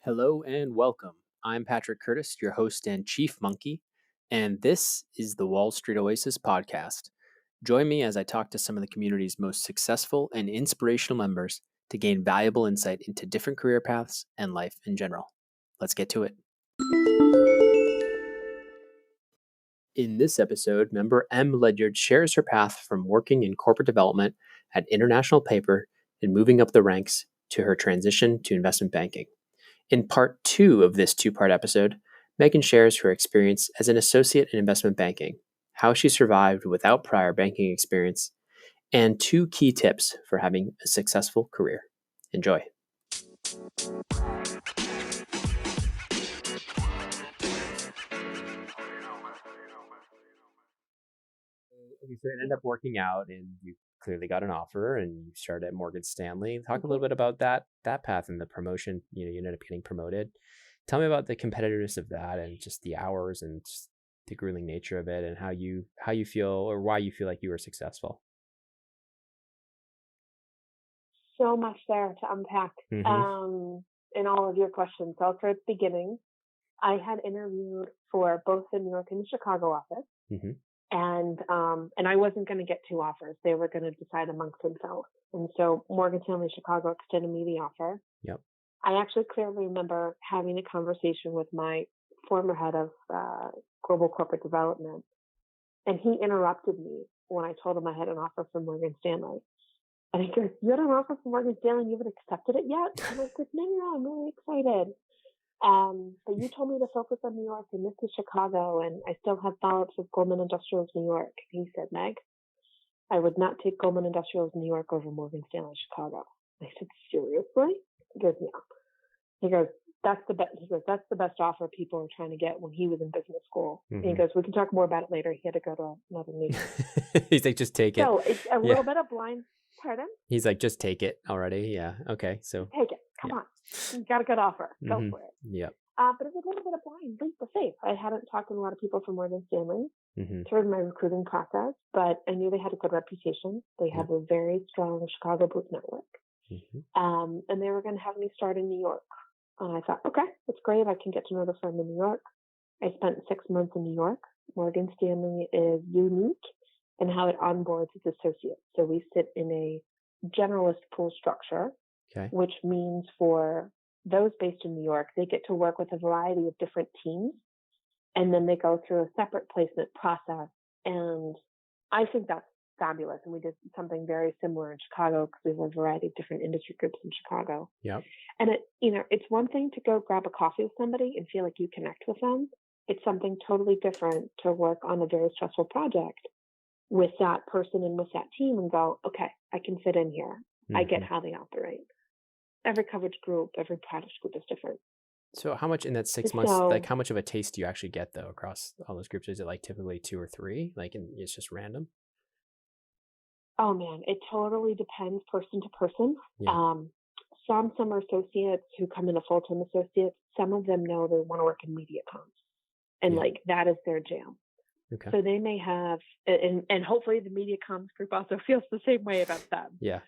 Hello and welcome. I'm Patrick Curtis, your host and chief monkey, and this is the Wall Street Oasis podcast. Join me as I talk to some of the community's most successful and inspirational members to gain valuable insight into different career paths and life in general. Let's get to it. In this episode, member M. Ledyard shares her path from working in corporate development at International Paper and moving up the ranks to her transition to investment banking. In part 2 of this two-part episode, Megan shares her experience as an associate in investment banking, how she survived without prior banking experience, and 2 key tips for having a successful career. Enjoy. Okay, so it ended up working out, and you clearly got an offer, and you started at Morgan Stanley. Talk a little bit about that path and the promotion. You ended up getting promoted. Tell me about the competitiveness of that, and just the hours, and just the grueling nature of it, and how you feel, or why you feel like you were successful. So much there to unpack in all of your questions. So I'll start at the beginning. I had interviewed for both the New York and the Chicago office. And I wasn't going to get 2 offers. They were going to decide amongst themselves. And so Morgan Stanley Chicago extended me the offer. Yep. I actually clearly remember having a conversation with my former head of global corporate development. And he interrupted me when I told him I had an offer from Morgan Stanley. And he goes, "You had an offer from Morgan Stanley and you haven't accepted it yet?" And I was like, no, I'm really excited. But you told me to focus on New York, and this is Chicago, and I still have follow-ups with Goldman Industrials New York. And he said, "Meg, I would not take Goldman Industrials New York over Morgan Stanley Chicago." I said, "Seriously?" He goes, "Yeah." He goes, "That's the best." He goes, "That's the best offer people are trying to get." When he was in business school, and he goes, "We can talk more about it later." He had to go to another meeting. He's like, "Just take it." So it's a little bit of blind. Pardon? He's like, "Just take it already." Yeah. Okay. So take it. Come on. You got a good offer. Go for it. Yeah. But it was a little bit of blind leap of faith. I hadn't talked to a lot of people from Morgan Stanley through my recruiting process, but I knew they had a good reputation. They have a very strong Chicago booth network. And they were going to have me start in New York. And I thought, okay, that's great. I can get to know the firm in New York. I spent 6 months in New York. Morgan Stanley is unique in how it onboards its associates. So we sit in a generalist pool structure, which means for those based in New York, they get to work with a variety of different teams, and then they go through a separate placement process. And I think that's fabulous. And we did something very similar in Chicago because we have a variety of different industry groups in Chicago. Yep. And it's one thing to go grab a coffee with somebody and feel like you connect with them. It's something totally different to work on a very stressful project with that person and with that team and go, okay, I can fit in here. I get how they operate. Every coverage group, every product group is different. So how much in that 6 months, like how much of a taste do you actually get though across all those groups? Is it like typically 2 or 3? Like, and it's just random? Oh man, it totally depends person to person. Yeah. Some summer associates who come in as full-time associates, some of them know they want to work in media comms. And like that is their jam. Okay. So they may have, and hopefully the media comms group also feels the same way about them. Yeah.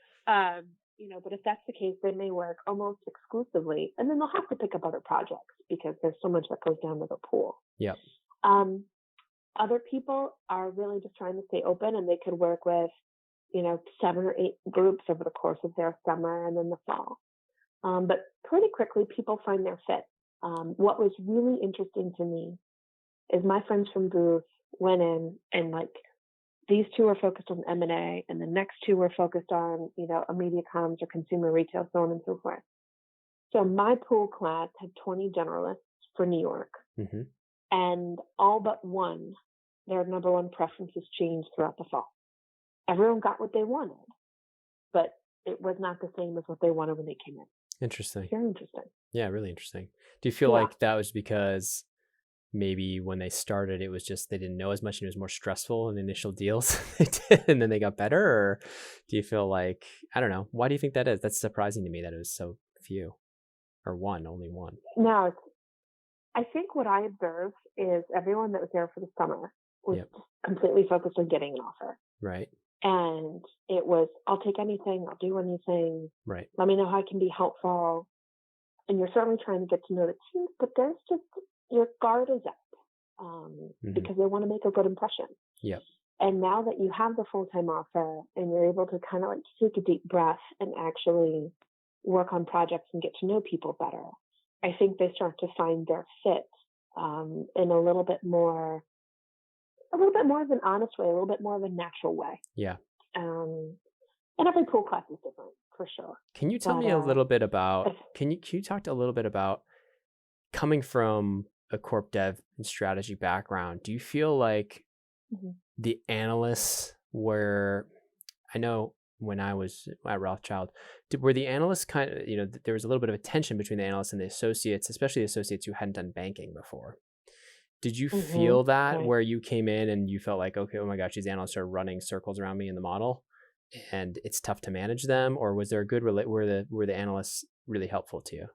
But if that's the case, they may work almost exclusively, and then they'll have to pick up other projects because there's so much that goes down to the pool. Yep. Other people are really just trying to stay open, and they could work with, 7 or 8 groups over the course of their summer and then the fall. But pretty quickly, people find their fit. What was really interesting to me is my friends from Booth went in and like, these 2 are focused on M&A, and the next 2 were focused on, a media comms or consumer retail, so on and so forth. So my pool class had 20 generalists for New York, and all but one, their number one preferences changed throughout the fall. Everyone got what they wanted, but it was not the same as what they wanted when they came in. Interesting. Very interesting. Yeah, really interesting. Do you feel like that was because maybe when they started, it was just they didn't know as much and it was more stressful in the initial deals they did, and then they got better? Or do you feel like, I don't know, why do you think that is? That's surprising to me that it was so few, or only one. No, I think what I observed is everyone that was there for the summer was completely focused on getting an offer. Right. And it was, I'll take anything, I'll do anything. Right. Let me know how I can be helpful. and you're certainly trying to get to know the team, but there's just, your guard is up because they want to make a good impression. Yep. And now that you have the full-time offer and you're able to kind of like take a deep breath and actually work on projects and get to know people better, I think they start to find their fit in a little bit more of an honest way, a little bit more of a natural way. Yeah. And every pool class is different, for sure. Can you tell me a little bit about, can you talk a little bit about coming from a corp dev and strategy background? Do you feel like the analysts were, I know when I was at Rothschild, were the analysts kind of, there was a little bit of a tension between the analysts and the associates, especially the associates who hadn't done banking before. Did you feel that where you came in and you felt like, okay, oh my gosh, these analysts are running circles around me in the model and it's tough to manage them? Or was there a good, were the analysts really helpful to you?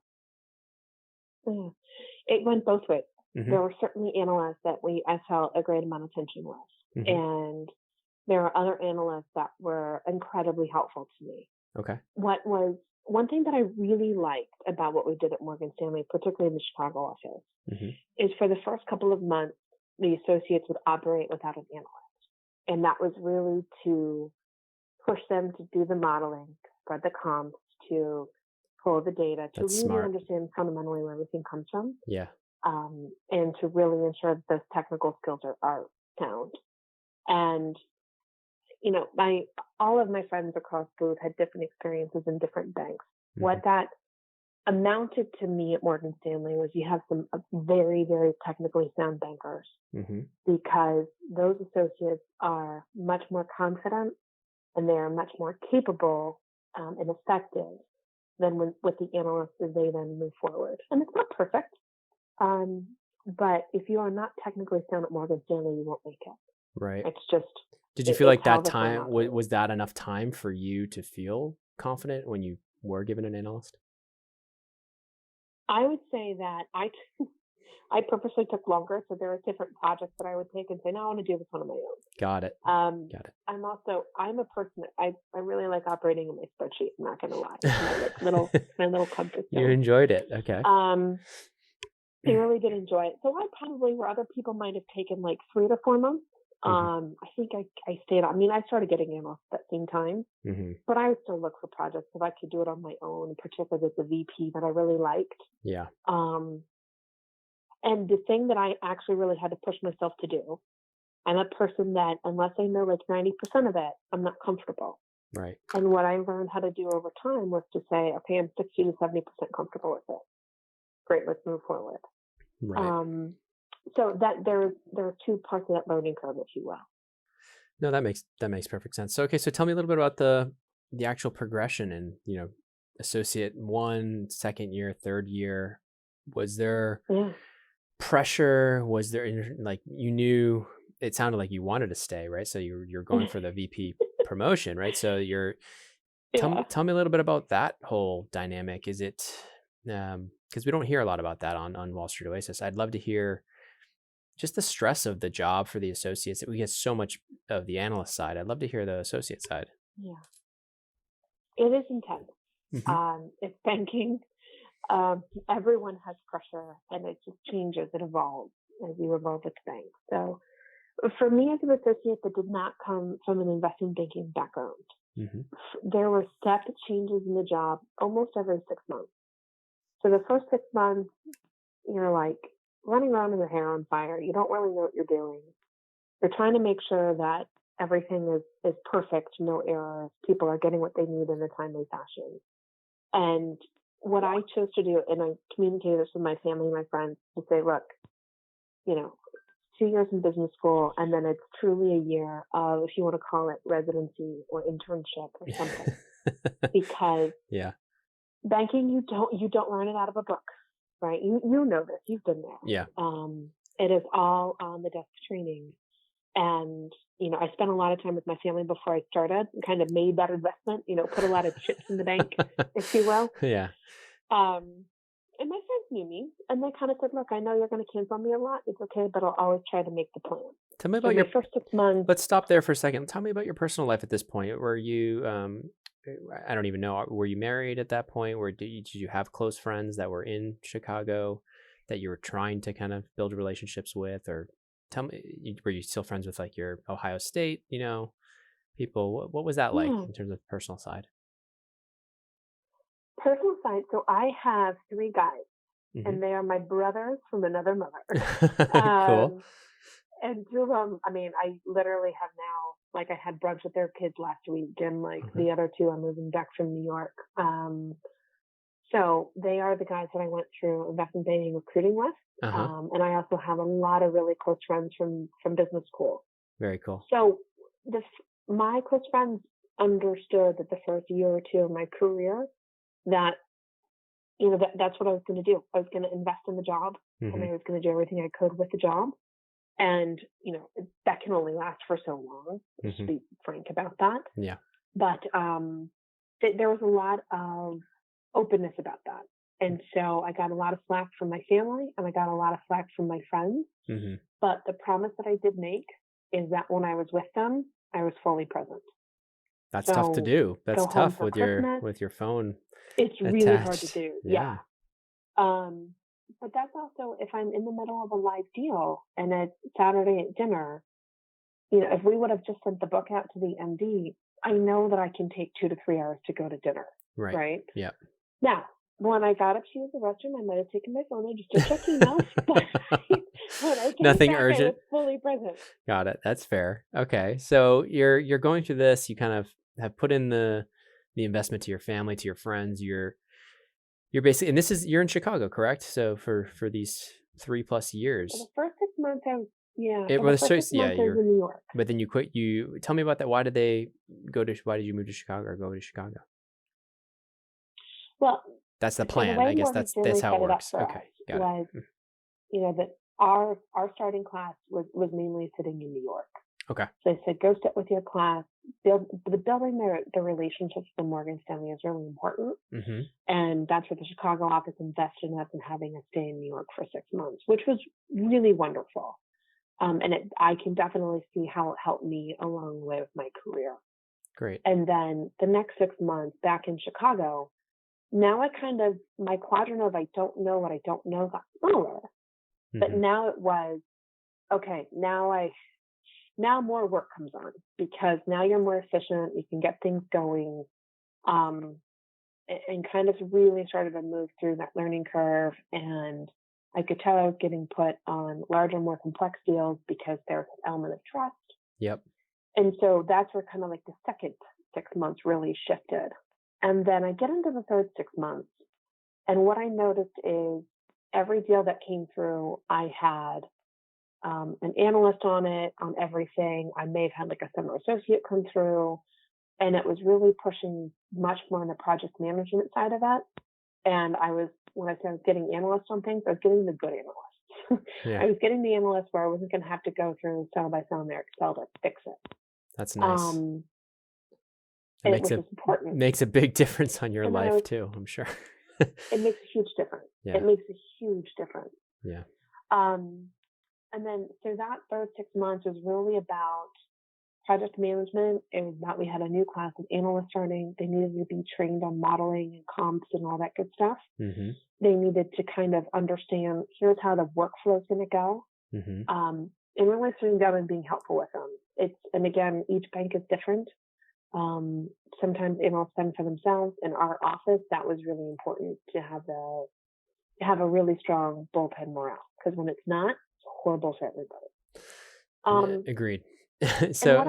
It went both ways. There were certainly analysts that I felt a great amount of tension with. And there are other analysts that were incredibly helpful to me. Okay. One thing that I really liked about what we did at Morgan Stanley, particularly in the Chicago office, is for the first couple of months, the associates would operate without an analyst. And that was really to push them to do the modeling, spread the comps, to pull the data, to really understand fundamentally where everything comes from. Yeah. And to really ensure that those technical skills are sound. And, all of my friends across Booth had different experiences in different banks. What that amounted to me at Morgan Stanley was you have some very, very technically sound bankers because those associates are much more confident and they are much more capable and effective than with the analysts as they then move forward. And it's not perfect. But if you are not technically sound at Morgan Stanley, you won't make it. Right. It's just. Did you feel like that time, was that enough time for you to feel confident when you were given an analyst? I would say that I purposely took longer. So there were different projects that I would take and say, no, I want to do this one on my own. Got it. I'm a person that I really like operating in my spreadsheet. I'm not going to lie. My little comfort zone. You enjoyed it. Okay. I really did enjoy it. So I probably, where other people might have taken like 3 to 4 months, I think I stayed on. I mean, I started getting analysts at the same time, but I would still look for projects if I could do it on my own, particularly with the VP that I really liked. Yeah. And the thing that I actually really had to push myself to do, I'm a person that unless I know like 90% of it, I'm not comfortable. Right. And what I learned how to do over time was to say, okay, I'm 60 to 70% comfortable with it. Great, let's move forward. Right. So that there are 2 parts of that learning curve, if you will. No, that makes perfect sense. So, okay, so tell me a little bit about the actual progression and, associate 1, second year, third year. Was there pressure? Was there like, you knew, it sounded like you wanted to stay, right? So you're going for the VP promotion, right? So tell me a little bit about that whole dynamic. Is it, because we don't hear a lot about that on Wall Street Oasis. I'd love to hear just the stress of the job for the associates. We get so much of the analyst side. I'd love to hear the associate side. Yeah. It is intense. It's banking. Everyone has pressure and it just changes. It evolves as you evolve with the bank. So for me as an associate that did not come from an investment banking background, there were step changes in the job almost every 6 months. So the first 6 months, you're like running around with your hair on fire. You don't really know what you're doing. You're trying to make sure that everything is perfect, no errors. People are getting what they need in a timely fashion. And what I chose to do, and I communicated this with my family and my friends, to say, look, 2 years in business school, and then it's truly a year of, if you want to call it residency or internship or something. Because banking, you don't learn it out of a book, right? You know this, you've been there. Yeah. It is all on the desk training. And, I spent a lot of time with my family before I started and kind of made that investment, put a lot of chips in the bank, if you will. Yeah. And my friends knew me and they kind of said, look, I know you're going to cancel me a lot. It's okay, but I'll always try to make the plan. Tell me about your first 6 months. Let's stop there for a second. Tell me about your personal life at this point. Were you, I don't even know, were you married at that point? Or did you have close friends that were in Chicago that you were trying to kind of build relationships with? Or tell me, were you still friends with like your Ohio State, people? What was that like in terms of personal side? Personal side. So I have 3 guys, and they are my brothers from another mother. Cool. And 2 of them, I mean, I literally have now, like, I had brunch with their kids last week, and like the other 2 are moving back from New York. So they are the guys that I went through investment banking recruiting with. And I also have a lot of really close friends from business school. Very cool. So my close friends understood that the first year or 2 of my career that, that's what I was going to do. I was going to invest in the job, and I was going to do everything I could with the job. And, that can only last for so long, just to be frank about that. Yeah. But there was a lot of openness about that. And so I got a lot of flack from my family, and I got a lot of flack from my friends. But the promise that I did make is that when I was with them, I was fully present. That's tough to do. That's tough with your phone. It's attached. Really hard to do. Yeah. But that's also if I'm in the middle of a live deal and it's Saturday at dinner, if we would have just sent the book out to the MD, I know that I can take 2 to 3 hours to go to dinner. Right? Yeah. Now, when I got up to use the restroom, I might have taken my phone and just to check emails, but when I came Nothing back, urgent. I was fully present. Got it. That's fair. Okay. So you're going through this, you kind of have put in the investment to your family, to your friends, you're basically, and you're in Chicago, correct? So for these 3+ years. For the first 6 months, I was, It was I was in New York. But then you quit. Tell me about that. Why did you move to Chicago or go to Chicago? Well, that's the plan. I guess that's how it works. Okay. Got it. That our starting class was mainly sitting in New York. Okay. So they said, go sit with your class. Building the relationships with Morgan Stanley is really important. And that's what the Chicago office invested in us and having us stay in New York for 6 months, which was really wonderful. And I can definitely see how it helped me along the way with my career. Great. And then the next 6 months back in Chicago, now my quadrant of I don't know what I don't know got smaller. But now it was, okay, now more work comes on because now you're more efficient. You can get things going, and kind of really started to move through that learning curve. And I could tell I was getting put on larger, more complex deals because there's an element of trust. Yep. And so that's where kind of like the second 6 months really shifted. And then I get into the third 6 months. And what I noticed is every deal that came through, I had an analyst on it, on everything. I may have had like a summer associate come through, and it was really pushing much more on the project management side of it. And when I started getting analysts on things, I was getting the good analysts. I was getting the analysts where I wasn't going to have to go through cell by cell in their Excel to fix it. That's nice. It makes a big difference on your life too, I'm sure. It makes a huge difference. Yeah. It makes a huge difference. Yeah. And then so that third 6 months was really about project management. It was about, we had a new class of analysts starting. They needed to be trained on modeling and comps and all that good stuff. They needed to kind of understand, here's how the workflow is going to go. And really sitting down and being helpful with them. And again, each bank is different. Sometimes analysts spend for themselves. In our office, that was really important to have a really strong bullpen morale, because when it's not, it's horrible for everybody. Agreed. So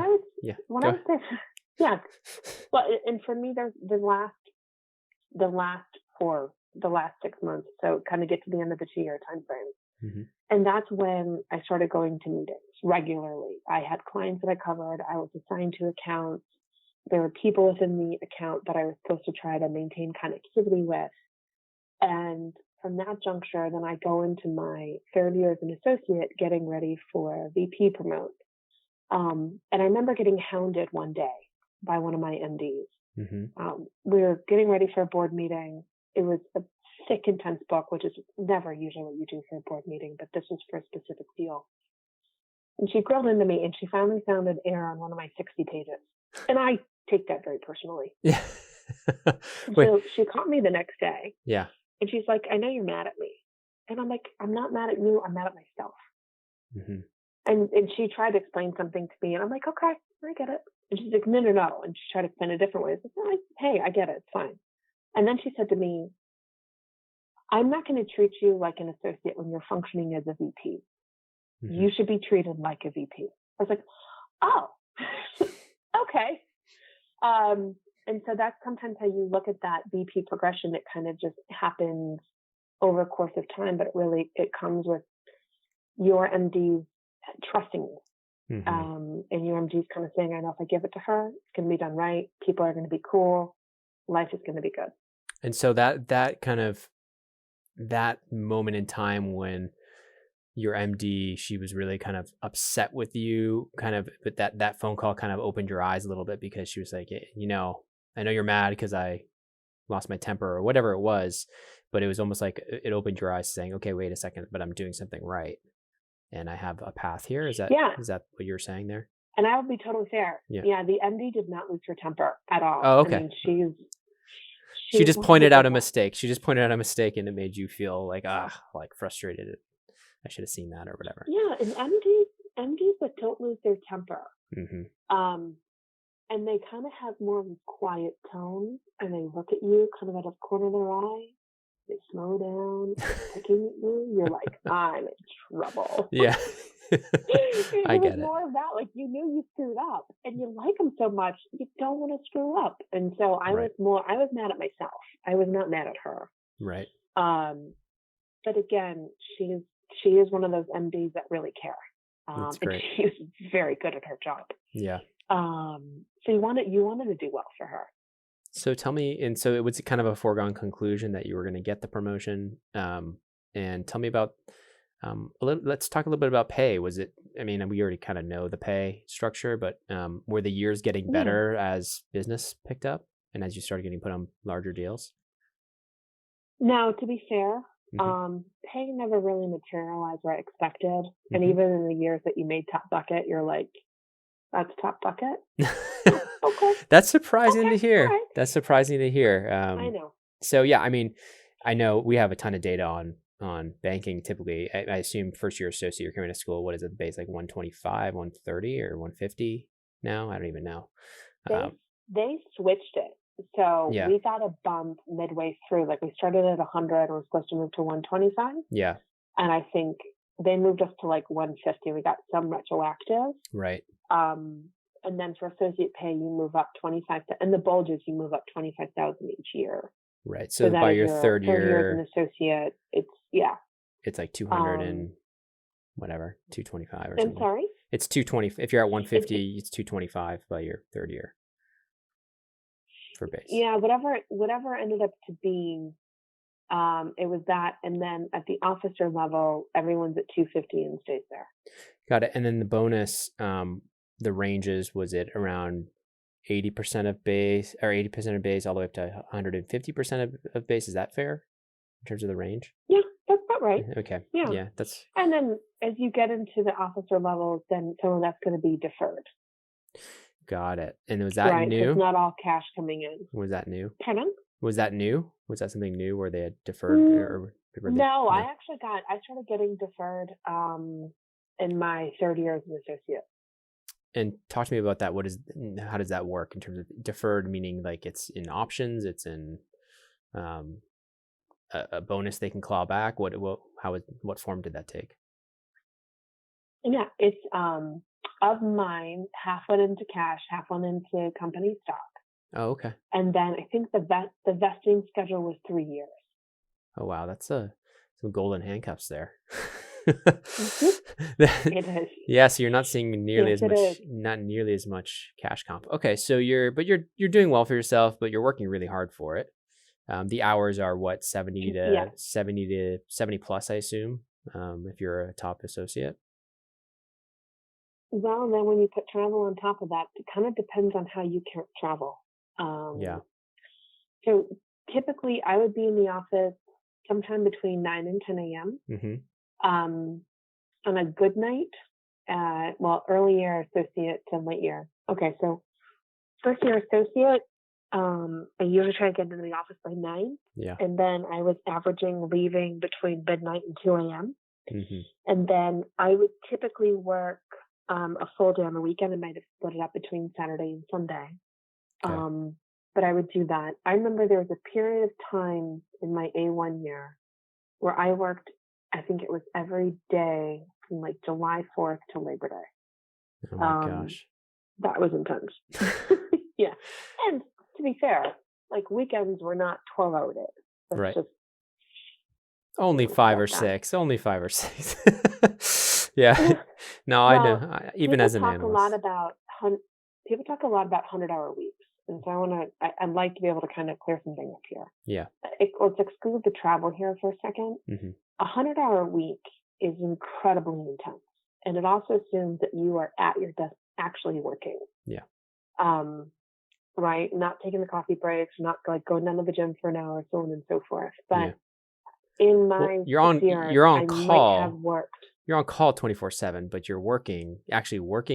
well, and for me, there's the last 6 months. So kind of get to the end of the 2-year time frame. And that's when I started going to meetings regularly. I had clients that I covered. I was assigned to accounts. There were people within the account that I was supposed to try to maintain connectivity with. And from that juncture, then I go into my third year as an associate, getting ready for a VP promote. And I remember getting hounded one day by one of my MDs. We were getting ready for a board meeting. It was a thick, intense book, which is never usually what you do for a board meeting, but this was for a specific deal. And she grilled into me, and she finally found an error on one of my 60 pages. And I take that very personally. Wait. So she called me the next day. Yeah. And she's like, I know you're mad at me. And I'm like, I'm not mad at you. I'm mad at myself. Mm-hmm. And she tried to explain something to me. And I'm like, okay, I get it. And she's like, no. And she tried to explain a different way. I was like, hey, I get it. It's fine. And then she said to me, I'm not going to treat you like an associate when you're functioning as a VP. Mm-hmm. You should be treated like a VP. I was like, oh, okay. And so that's sometimes how you look at that VP progression. It kind of just happens over a course of time, but it comes with your MD trusting you. Mm-hmm. And your MD's kind of saying, I know if I give it to her, it's going to be done right. People are going to be cool. Life is going to be good. And so that kind of, that moment in time when your MD, she was really kind of upset with you, kind of, but that phone call kind of opened your eyes a little bit, because she was like, I know you're mad because I lost my temper or whatever it was, but it was almost like it opened your eyes saying, okay, wait a second, but I'm doing something right. And I have a path here. Is that what you're saying there? And I will be totally fair. Yeah. The MD did not lose her temper at all. Oh, okay. I mean, she just pointed out a mistake. She just pointed out a mistake, and it made you feel like frustrated. I should have seen that or whatever. Yeah, and MDs that don't lose their temper, mm-hmm. And they kind of have more of a quiet tone, and they look at you kind of out of the corner of their eye. They slow down, looking at you. You're like, I'm in trouble. Yeah. I get it. More of that, like you knew you screwed up, and you like them so much, you don't want to screw up. And so I was mad at myself. I was not mad at her. Right. But again, she is one of those MDs that really care. That's great. And she is very good at her job. Yeah. So you wanted to do well for her. So tell me, and so it was kind of a foregone conclusion that you were going to get the promotion. And tell me about, let's talk a little bit about pay. Was it, I mean, we already kind of know the pay structure, but were the years getting better as business picked up and as you started getting put on larger deals? No, to be fair, pay never really materialized where I expected. Mm-hmm. And even in the years that you made top bucket, you're like, that's top bucket? Okay. That's surprising to hear. Right. That's surprising to hear. I know. So yeah, I mean, I know we have a ton of data on banking. Typically, I assume first year associate, you're coming to school. What is it? The base like 125, 130, or 150 now? I don't even know. They switched it. So we got a bump midway through. Like we started at 100 and we're supposed to move to 125. Yeah. And I think they moved us to like 150. We got some retroactive. Right. And then for associate pay, you move up 25, and the bulges, you move up 25,000 each year. Right. So by your third year as an associate, it's like 200 and whatever, 225 or something. I'm sorry? It's 220. If you're at 150, it's 225 by your third year for base. Yeah. Whatever ended up to being, it was that. And then at the officer level, everyone's at 250 and stays there. Got it. And then the bonus, the ranges, was it around 80% of base or 80% of base all the way up to 150% of base? Is that fair in terms of the range? Yeah, that's about right. Okay. Yeah, that's. And then as you get into the officer levels, then some of that's going to be deferred. Got it. And was that new? It's not all cash coming in. Was that new? Pardon? Was that new? Was that something new where they had deferred? No, I started getting deferred in my third year as an associate. And talk to me about that. How does that work in terms of deferred, meaning like it's in options, it's in a bonus they can claw back? What form did that take? Yeah, it's of mine, half went into cash, half went into company stock. Oh, okay. And then I think the vesting schedule was 3 years. Oh wow, that's some golden handcuffs there. It is. Yeah, so you're not seeing nearly as much cash comp. Okay, so you're doing well for yourself, but you're working really hard for it. The hours are what, 70 plus, I assume, if you're a top associate. Well, and then when you put travel on top of that, it kind of depends on how you travel. So typically, I would be in the office sometime between 9 and 10 a.m. Mm-hmm. On a good night, early year associate to late year. Okay, so first year associate, I usually try to get into the office by 9. Yeah. And then I was averaging leaving between midnight and 2 a.m. Mm-hmm. And then I would typically work a full day on the weekend. I might have split it up between Saturday and Sunday. Okay. But I would do that. I remember there was a period of time in my A1 year where I worked, I think it was every day from like July 4th to Labor Day. Oh my gosh. That was intense. Yeah. And to be fair, like weekends were not 12-hour days. That's right. just only 5 or 6. Only 5 or 6. Yeah. No, well, I know. Even as an analyst. People talk a lot about 100-hour weeks. And so I'd like to be able to kind of clear something up here. Yeah. Let's exclude the travel here for a second. Mm-hmm. 100-hour week is incredibly intense. And it also assumes that you are at your desk actually working. Yeah. Right? Not taking the coffee breaks, not like going down to the gym for an hour, so on and so forth. But in my you're on call. Might have worked. You're on call 24/7, but you're working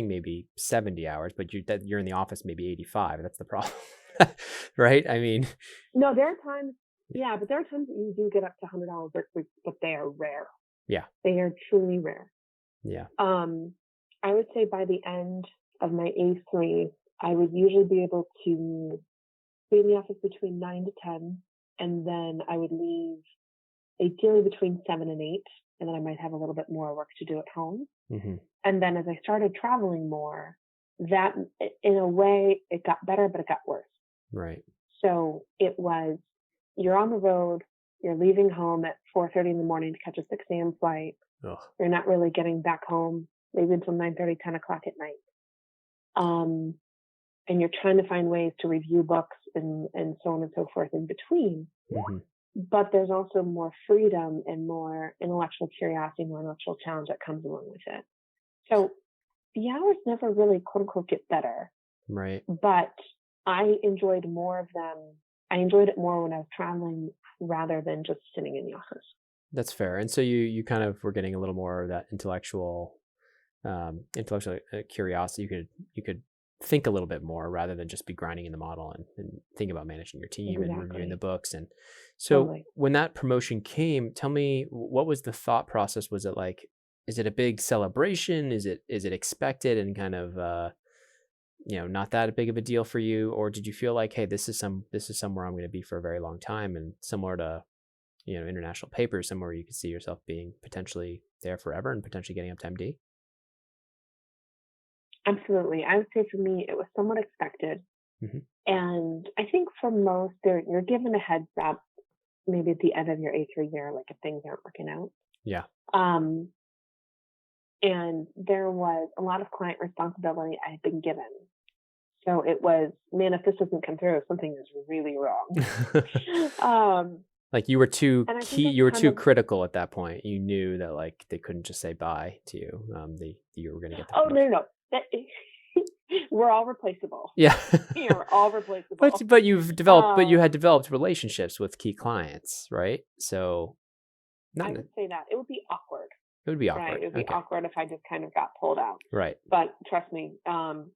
maybe 70 hours, but you're in the office maybe 85. That's the problem. Right? I mean, no, there are times, but there are times that you do get up to 100-hour work weeks, but they are rare. Yeah. They are truly rare. Yeah. I would say by the end of my A3, I would usually be able to be in the office between 9 to 10, and then I would leave ideally between 7 and 8, and then I might have a little bit more work to do at home. Mm-hmm. And then as I started traveling more, that in a way it got better, but it got worse. Right. So it was, you're on the road, you're leaving home at 4:30 in the morning to catch a 6 a.m. flight. Ugh. You're not really getting back home maybe until 9:30, 10 o'clock at night. And you're trying to find ways to review books and so on and so forth in between. Mm-hmm. But there's also more freedom and more intellectual curiosity, more intellectual challenge that comes along with it. So the hours never really, quote unquote, get better. Right. But I enjoyed more of them. I enjoyed it more when I was traveling rather than just sitting in the office. That's fair. And so you kind of were getting a little more of that intellectual curiosity. You could think a little bit more rather than just be grinding in the model and think about managing your team and reviewing the books. And so when that promotion came, tell me, what was the thought process? Was it like, is it a big celebration? Is it expected and kind of, not that big of a deal for you? Or did you feel like, hey, this is somewhere I'm going to be for a very long time, and similar to, international papers, somewhere you could see yourself being potentially there forever and potentially getting up to MD? Absolutely. I would say for me, it was somewhat expected. Mm-hmm. And I think for most, you're given a heads up maybe at the end of your A3 year, like if things aren't working out. Yeah. And there was a lot of client responsibility I had been given. So it was, man, if this doesn't come through, something is really wrong. Like you were too critical at that point. You knew that like they couldn't just say bye to you. You were going to get the promotion. No. We're all replaceable. Yeah. We're all replaceable. But you've developed, but you had developed relationships with key clients, right? So I would say that it would be awkward. It would be awkward. Right? It would be awkward if I just kind of got pulled out. Right. But trust me,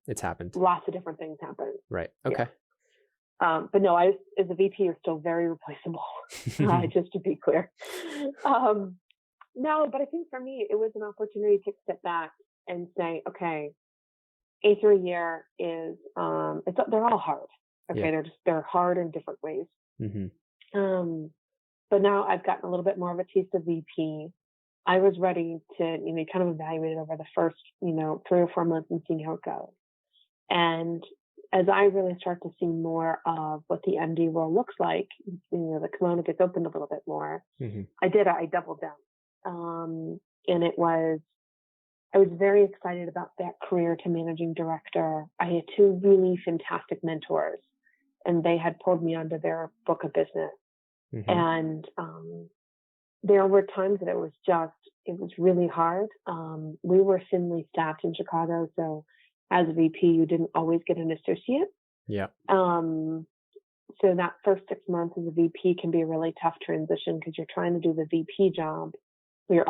it's happened. Lots of different things happen. Right. Okay. Yeah. But no, I, as a VP, was still very replaceable. Just to be clear. No, but I think for me, it was an opportunity to step back and say, okay, A3 year is, they're all hard. Okay. Yeah. They're hard in different ways. Mm-hmm. But now I've gotten a little bit more of a taste of VP. I was ready to, kind of evaluate it over the first, 3 or 4 months and seeing how it goes. And as I really start to see more of what the MD role looks like, the kimono gets opened a little bit more. Mm-hmm. I doubled down. And I was very excited about that career to managing director. I had 2 really fantastic mentors, and they had pulled me onto their book of business. Mm-hmm. And there were times that it was really hard. We were thinly staffed in Chicago, so as a VP, you didn't always get an associate. Yeah. So that first 6 months as a VP can be a really tough transition because you're trying to do the VP job. You're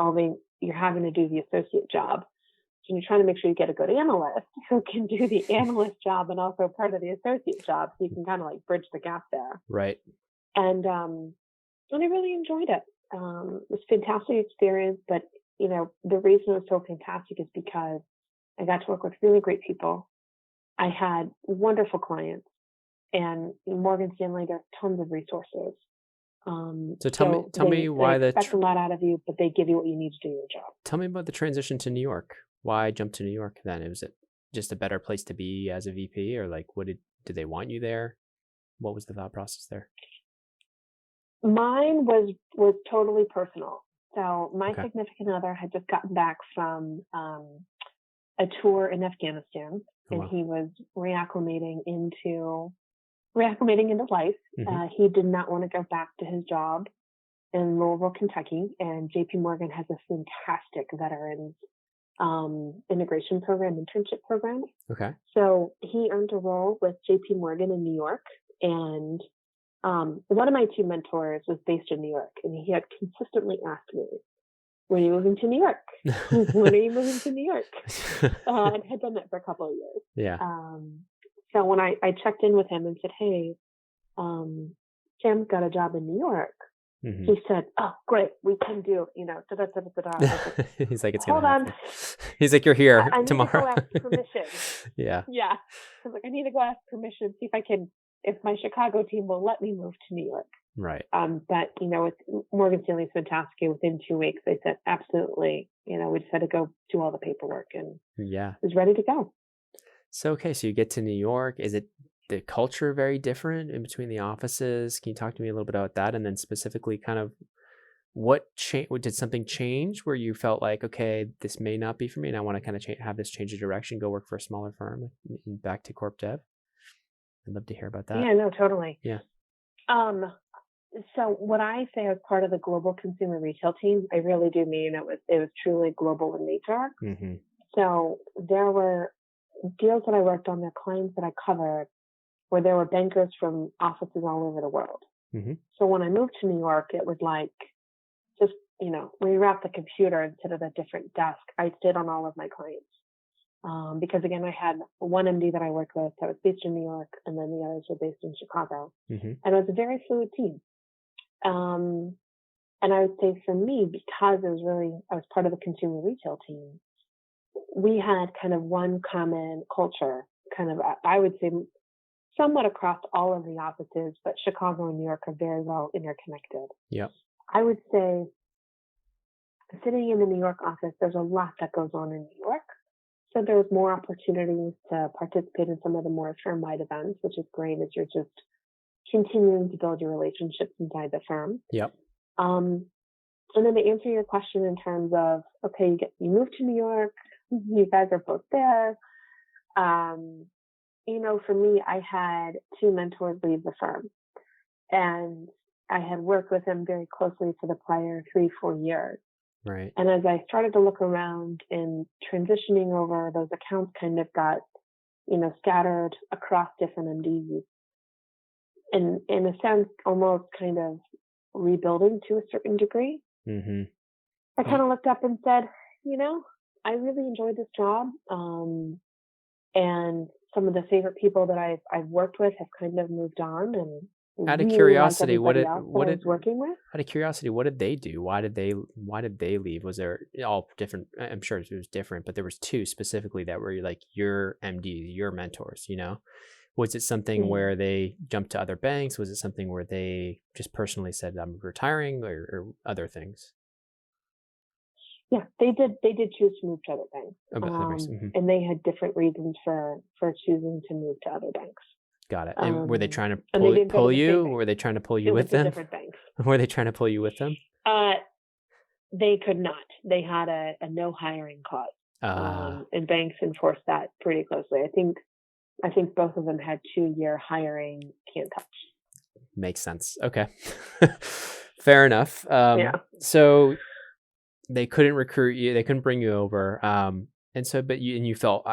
having to do the associate job. and you're trying to make sure you get a good analyst who can do the analyst job and also part of the associate job, so you can kind of like bridge the gap there. Right. And I really enjoyed it. It was a fantastic experience, but the reason it was so fantastic is because I got to work with really great people. I had wonderful clients, and Morgan Stanley, there's tons of resources. So tell me why they expect a lot out of you, but they give you what you need to do your job. Tell me about the transition to New York. Why jump to New York then? Was it just a better place to be as a VP, or like did they want you there? What was the thought process there? Mine was totally personal. So my significant other had just gotten back from a tour in Afghanistan, and he was reacclimating into life. Mm-hmm. He did not want to go back to his job in Louisville, Kentucky, and JP Morgan has a fantastic veterans integration program, internship program. Okay. So he earned a role with JP Morgan in New York, and one of my two mentors was based in New York, and he had consistently asked me, "When are you moving to New York? When are you moving to New York?" And had done that for a couple of years. Yeah. So when I checked in with him and said, "Hey, Sam's got a job in New York," mm-hmm. he said, "Oh, great, we can do, He's like, "It's gonna happen." He's like, "You're here tomorrow." I need to go ask permission. Yeah. Yeah. I was like, I need to go ask permission, see if my Chicago team will let me move to New York. Right. But with Morgan Stanley's fantastic. Within 2 weeks, they said, absolutely. We just had to go do all the paperwork and was ready to go. So, okay. So you get to New York. Is it the culture very different in between the offices? Can you talk to me a little bit about that? And then specifically kind of did something change where you felt like, okay, this may not be for me and I want to kind of have this change of direction, go work for a smaller firm, back to corp dev? I'd love to hear about that. Yeah, no, totally. Yeah. So what I say as part of the global consumer retail team, I really do mean it was truly global in nature. Mm-hmm. So there were deals that I worked on, the clients that I covered, where there were bankers from offices all over the world. Mm-hmm. So when I moved to New York, it was like just, when you wrap the computer and sit at a different desk, I sit on all of my clients. Because again, I had one MD that I worked with that was based in New York, and then the others were based in Chicago. Mm-hmm. And it was a very fluid team. And I would say for me, because I was part of the consumer retail team, we had kind of one common culture, kind of, I would say somewhat across all of the offices, but Chicago and New York are very well interconnected. Yeah. I would say sitting in the New York office, there's a lot that goes on in New York. So there was more opportunities to participate in some of the more firm-wide events, which is great as you're just continuing to build your relationships inside the firm. Yep. And then to answer your question in terms of, okay, you moved to New York, you guys are both there. For me, I had two mentors leave the firm, and I had worked with them very closely for the prior 3-4 years. Right. And as I started to look around and transitioning over, those accounts kind of got, scattered across different MDs. And in a sense, almost kind of rebuilding to a certain degree. Mm-hmm. I kind of looked up and said, I really enjoyed this job. And some of the favorite people that I've worked with have kind of moved on, and out of curiosity, what did they do? Why did they leave? Was there all different? I'm sure it was different, but there was two specifically that were like your MDs, your mentors, Was it something where they jumped to other banks? Was it something where they just personally said, I'm retiring, or other things? Yeah, they did choose to move to other banks. Mm-hmm. And they had different reasons for choosing to move to other banks. Got it. And were they trying to pull you? Or were they trying to pull you with them? Different banks. Were they trying to pull you with them? They could not. They had a no hiring clause. And banks enforced that pretty closely. I think both of them had 2-year hiring can't touch. Makes sense. Okay. Fair enough. Yeah. So they couldn't recruit you. They couldn't bring you over. And so, but you felt,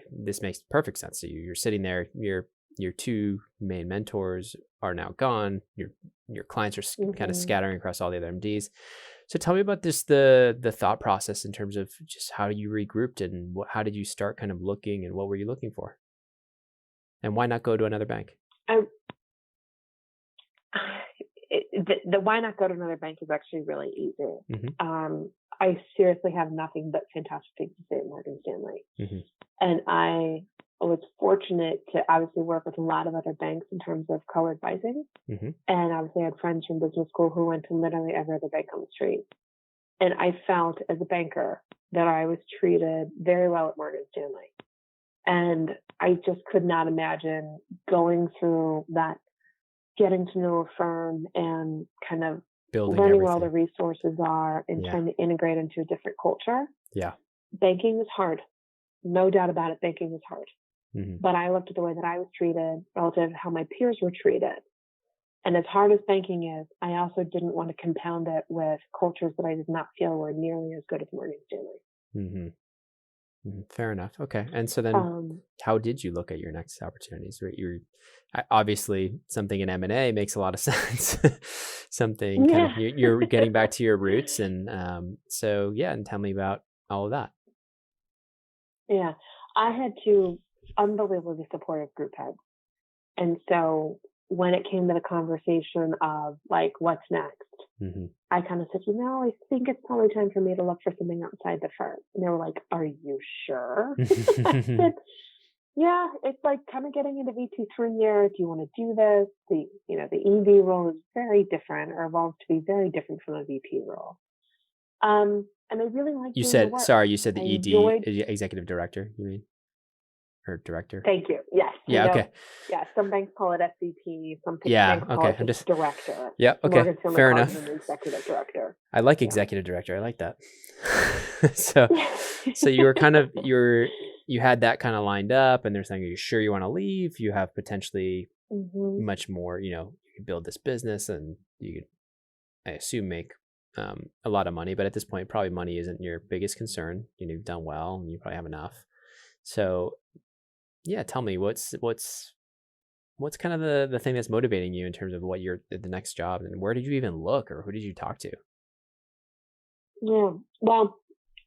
this makes perfect sense to you. You're sitting there, you're your two main mentors are now gone. Your clients are kind of scattering across all the other MDs. So tell me about this, the thought process in terms of just how you regrouped and how did you start kind of looking, and what were you looking for? And why not go to another bank? The why not go to another bank is actually really easy. I seriously have nothing but fantastic things to say at Morgan Stanley. And I was fortunate to obviously work with a lot of other banks in terms of co-advising. And obviously I had friends from business school who went to literally every other bank on the street. And I felt as a banker that I was treated very well at Morgan Stanley. And I just could not imagine going through that, getting to know a firm and kind of building learning everything. where all the resources are and trying to integrate into a different culture. Banking is hard. No doubt about it. Banking is hard. But I looked at the way that I was treated relative to how my peers were treated. And as hard as banking is, I also didn't want to compound it with cultures that I did not feel were nearly as good as Morgan Stanley. Fair enough. Okay. And so then how did you look at your next opportunities? You're obviously something in M&A makes a lot of sense. Something kind of you're getting back to your roots. And and tell me about all of that. Yeah. I had two unbelievably supportive group heads. And so when it came to the conversation of like, what's next? I kind of said, I think it's probably time for me to look for something outside the firm. And they were like, are you sure? I said, yeah, it's like kind of getting into VP 3 year. Do you want to do this? The ED role is very different, or evolves to be very different from a VP role. And I really like you said the ED, executive director, you mean? Or director? Thank you. Yes. Yeah. Okay. Yeah. Some banks call it SVP. Some banks call it just director. Yeah. Okay. Fair enough. Executive director. I like executive director. I like that. So you were kind of you had that kind of lined up, and they're saying, "Are you sure you want to leave? You have potentially much more. You could build this business, and you could, I assume, make a lot of money. But at this point, probably money isn't your biggest concern. You've done well, and you probably have enough. So." Yeah, tell me what's kind of the thing that's motivating you in terms of what you're the next job, and where did you even look, or who did you talk to? Yeah, well,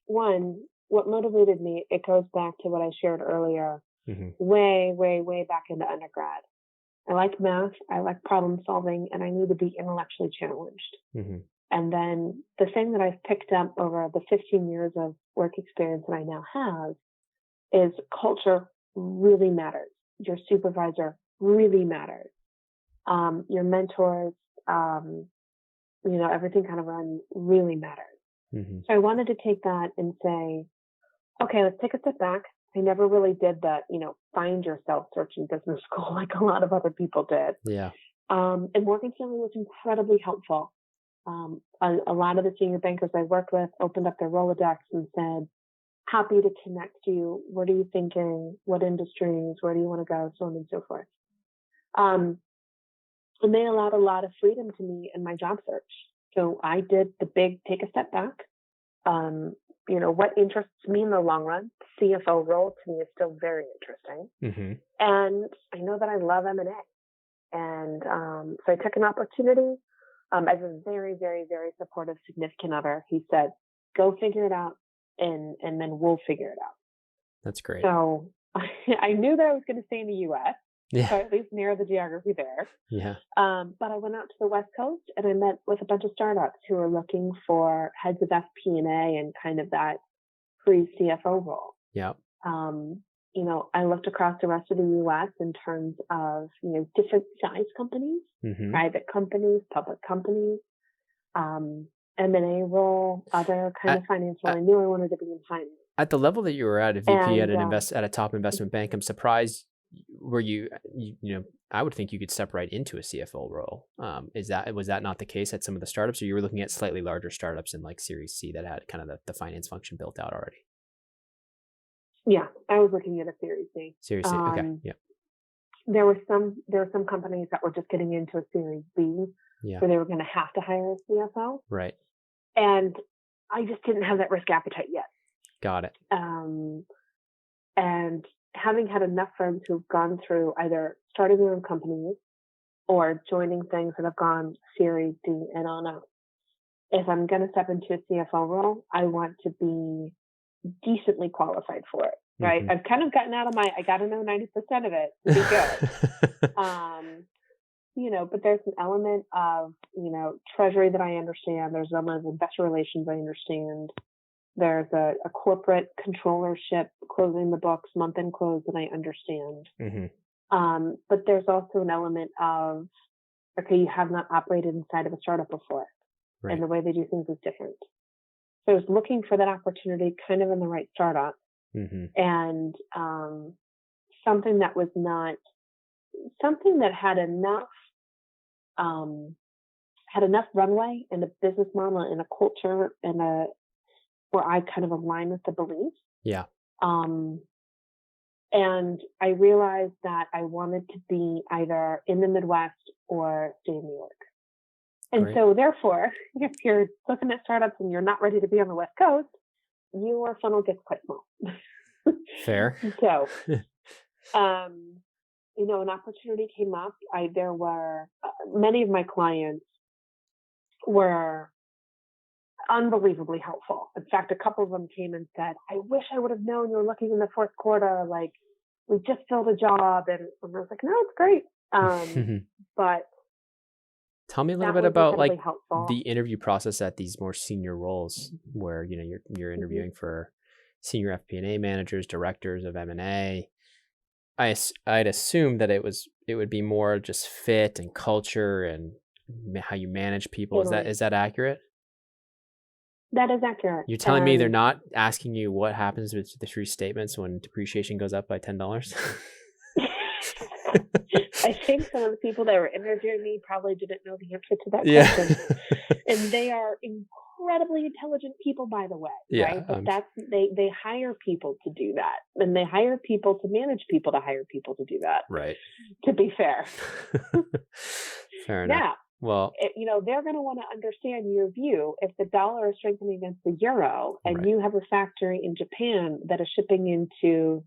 one, what motivated me, it goes back to what I shared earlier, way back into undergrad. I like math, I like problem solving, and I need to be intellectually challenged. And then the thing that I've picked up over the 15 years of work experience that I now have is culture really matters. Your supervisor really matters. Your mentors, everything kind of really matters. So I wanted to take that and say, okay, let's take a step back. I never really did that, find yourself search in business school like a lot of other people did. Yeah. And Morgan Stanley was incredibly helpful. A lot of the senior bankers I worked with opened up their Rolodex and said, happy to connect you. What are you thinking? What industries? Where do you want to go? So on and so forth. And they allowed a lot of freedom to me in my job search. So I did the big take a step back. What interests me in the long run? CFO role to me is still very interesting. And I know that I love M&A. And so I took an opportunity. I have a very, very, very supportive significant other. He said, go figure it out. And then we'll figure it out. That's great. So I knew that I was going to stay in the U.S. So at least narrow the geography there. Yeah. But I went out to the West Coast and I met with a bunch of startups who were looking for heads of FP&A and kind of that pre-CFO role. Yeah. I looked across the rest of the U.S. in terms of different size companies, private companies, public companies. M&A role, other kind of finance role. I knew I wanted to be in finance. At the level that you were at, a VP at a top investment bank, I'm surprised. Were you I would think you could step right into a CFO role. Was that not the case at some of the startups, or you were looking at slightly larger startups in like Series C that had kind of the finance function built out already? Yeah, I was looking at a Series C. Series C, okay, yeah. There were some companies that were just getting into a Series B. Yeah. Where they were going to have to hire a CFO. Right. And I just didn't have that risk appetite yet. Got it. And having had enough friends who've gone through either starting their own companies or joining things that have gone Series D and on up, if I'm going to step into a CFO role, I want to be decently qualified for it, right? I've kind of gotten out of I got to know 90% of it to be good. But there's an element of, treasury that I understand. There's an element of investor relations I understand. There's a corporate controllership, closing the books, month-end close that I understand. But there's also an element of, okay, you have not operated inside of a startup before, right, and the way they do things is different. So I was looking for that opportunity kind of in the right startup, and something that was not something that had enough runway and a business model and a culture and where I kind of align with the beliefs. Yeah. And I realized that I wanted to be either in the Midwest or stay in New York. And Great. So therefore, if you're looking at startups and you're not ready to be on the West Coast, your funnel gets quite small. Fair. So, an opportunity came up. There were many of my clients were unbelievably helpful. In fact, a couple of them came and said, I wish I would have known you were looking in the fourth quarter. Like, we just filled a job. And I was like, no, it's great. But tell me a little bit about like helpful. The interview process at these more senior roles where, you're interviewing for senior FP&A managers, directors of M&A. I'd assume that it would be more just fit and culture and how you manage people. Is that accurate? That is accurate. You're telling me they're not asking you what happens with the three statements when depreciation goes up by $10? I think some of the people that were interviewing me probably didn't know the answer to that question. And they are incredibly intelligent people, by the way. Yeah, right? But they hire people to do that. And they hire people to manage people to hire people to do that. Right. To be fair. Fair enough. Yeah. Well, they're going to want to understand your view. If the dollar is strengthening against the euro and right. you have a factory in Japan that is shipping into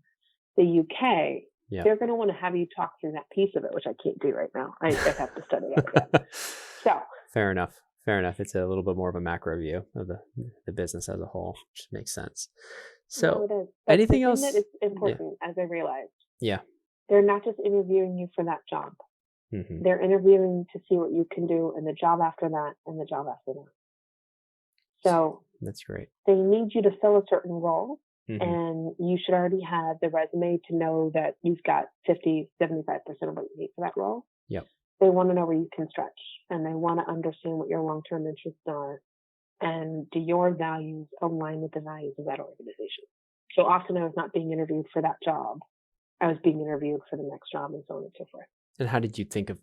the UK, they're going to want to have you talk through that piece of it, which I can't do right now. I have to study it. So fair enough. It's a little bit more of a macro view of the business as a whole, which makes sense. So it is. Anything else? That is important, as I realized. Yeah. They're not just interviewing you for that job. They're interviewing to see what you can do in the job after that and the job after that. So that's great. They need you to fill a certain role, and you should already have the resume to know that you've got 50, 75% of what you need for that role. Yep. They want to know where you can stretch, and they want to understand what your long-term interests are, and do your values align with the values of that organization. So often I was not being interviewed for that job. I was being interviewed for the next job, and so on and so forth. And how did you think of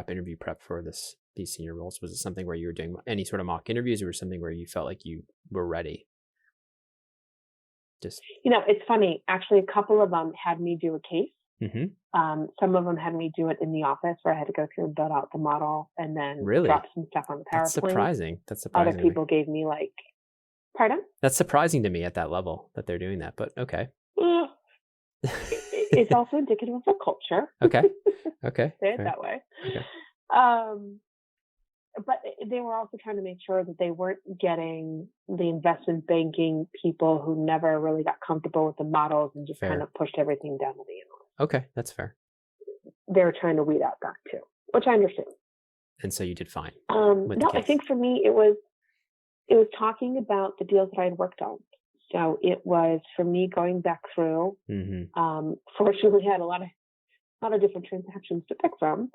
interview prep for these senior roles? Was it something where you were doing any sort of mock interviews, or something where you felt like you were ready? It's funny. Actually, a couple of them had me do a case. Some of them had me do it in the office where I had to go through and build out the model and then drop some stuff on the PowerPoint. That's surprising. Other people gave me pardon? That's surprising to me at that level that they're doing that, but okay. It's also indicative of a culture. Okay. Say it that way. Okay. But they were also trying to make sure that they weren't getting the investment banking people who never really got comfortable with the models and just kind of pushed everything down to the analyst. Okay, that's fair. They were trying to weed out that too, which I understand. And so you did fine. No, I think for me it was talking about the deals that I had worked on. So it was for me going back through. Fortunately, I had a lot of different transactions to pick from,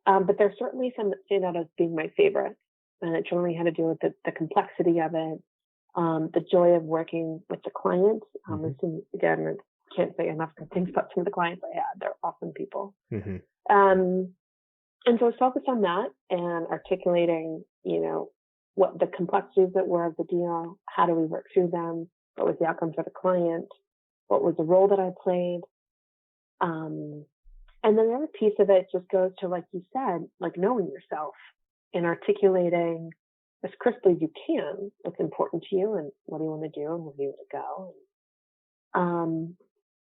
but there's certainly some that stand out as being my favorite, and it generally had to do with the complexity of it, the joy of working with the clients. Again, I can't say enough good things about some of the clients I had. They're awesome people. And so I was focused on that and articulating, what the complexities that were of the deal, how do we work through them, what was the outcome for the client, what was the role that I played. And then the other piece of it just goes to, like you said, knowing yourself and articulating as crisply as you can what's important to you and what do you want to do and where do you want to go.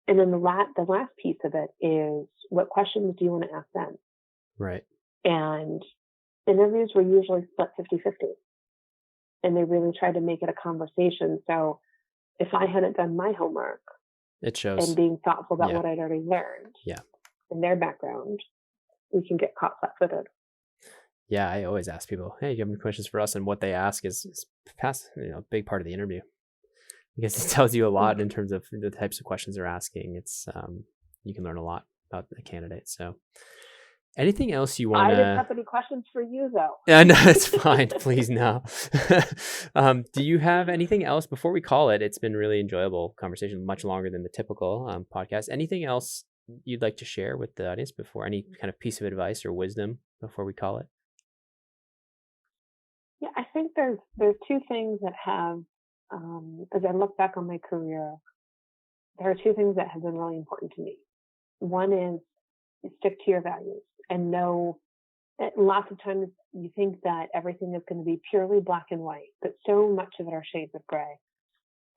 And then the last piece of it is, what questions do you want to ask them? Right. And interviews were usually split 50-50. And they really tried to make it a conversation. So if I hadn't done my homework, it shows, and being thoughtful about what I'd already learned in their background, we can get caught flat-footed. Yeah, I always ask people, hey, you have any questions for us? And what they ask is past, a big part of the interview. Because it tells you a lot in terms of the types of questions they're asking. It's you can learn a lot about the candidate. So anything else you want to... I didn't have any questions for you, though. Yeah, no, it's fine. Please, no. Do you have anything else before we call it? It's been a really enjoyable conversation, much longer than the typical podcast. Anything else you'd like to share with the audience before, any kind of piece of advice or wisdom before we call it? Yeah, I think there's two things that have, as I look back on my career, there are two things that have been really important to me. One is stick to your values and know that lots of times you think that everything is going to be purely black and white, but so much of it are shades of gray.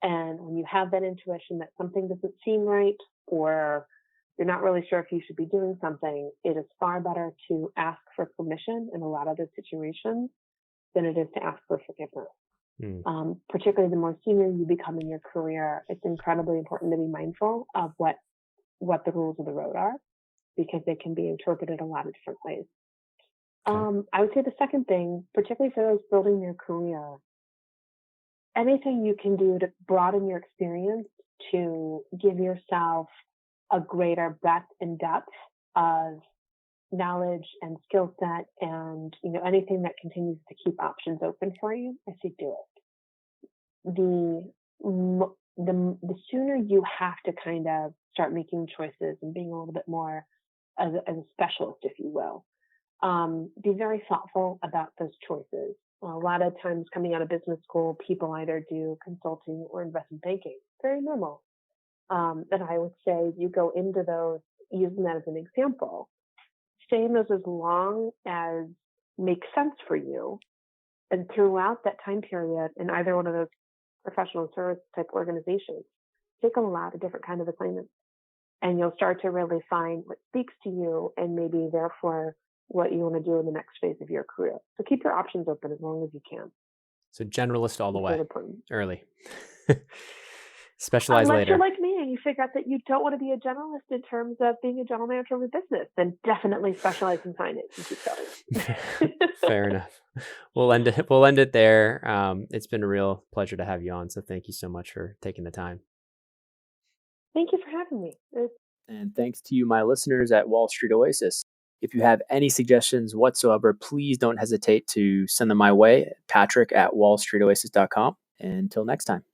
And when you have that intuition that something doesn't seem right, or you're not really sure if you should be doing something, it is far better to ask for permission in a lot of those situations than it is to ask for forgiveness. Particularly the more senior you become in your career, it's incredibly important to be mindful of what the rules of the road are, because they can be interpreted a lot of different ways. I would say the second thing, particularly for those building their career, anything you can do to broaden your experience, to give yourself a greater breadth and depth of knowledge and skill set, and anything that continues to keep options open for you, I say do it. The sooner you have to kind of start making choices and being a little bit more as a specialist, if you will, be very thoughtful about those choices. A lot of times coming out of business school, people either do consulting or investment banking. Very normal. And I would say you go into those, using that as an example, stay in those as long as makes sense for you. And throughout that time period, in either one of those professional service type organizations, take a lot of different kind of assignments. And you'll start to really find what speaks to you, and maybe therefore what you want to do in the next phase of your career. So keep your options open as long as you can. So generalist all the way, early. Specialize Unless later. You're like me and you figure out that you don't want to be a generalist in terms of being a general manager of a business, then definitely specialize in finance and keep going. Fair enough. We'll end it there. It's been a real pleasure to have you on. So thank you so much for taking the time. Thank you for having me. And thanks to you, my listeners at Wall Street Oasis. If you have any suggestions whatsoever, please don't hesitate to send them my way, patrick@wallstreetoasis.com. And until next time.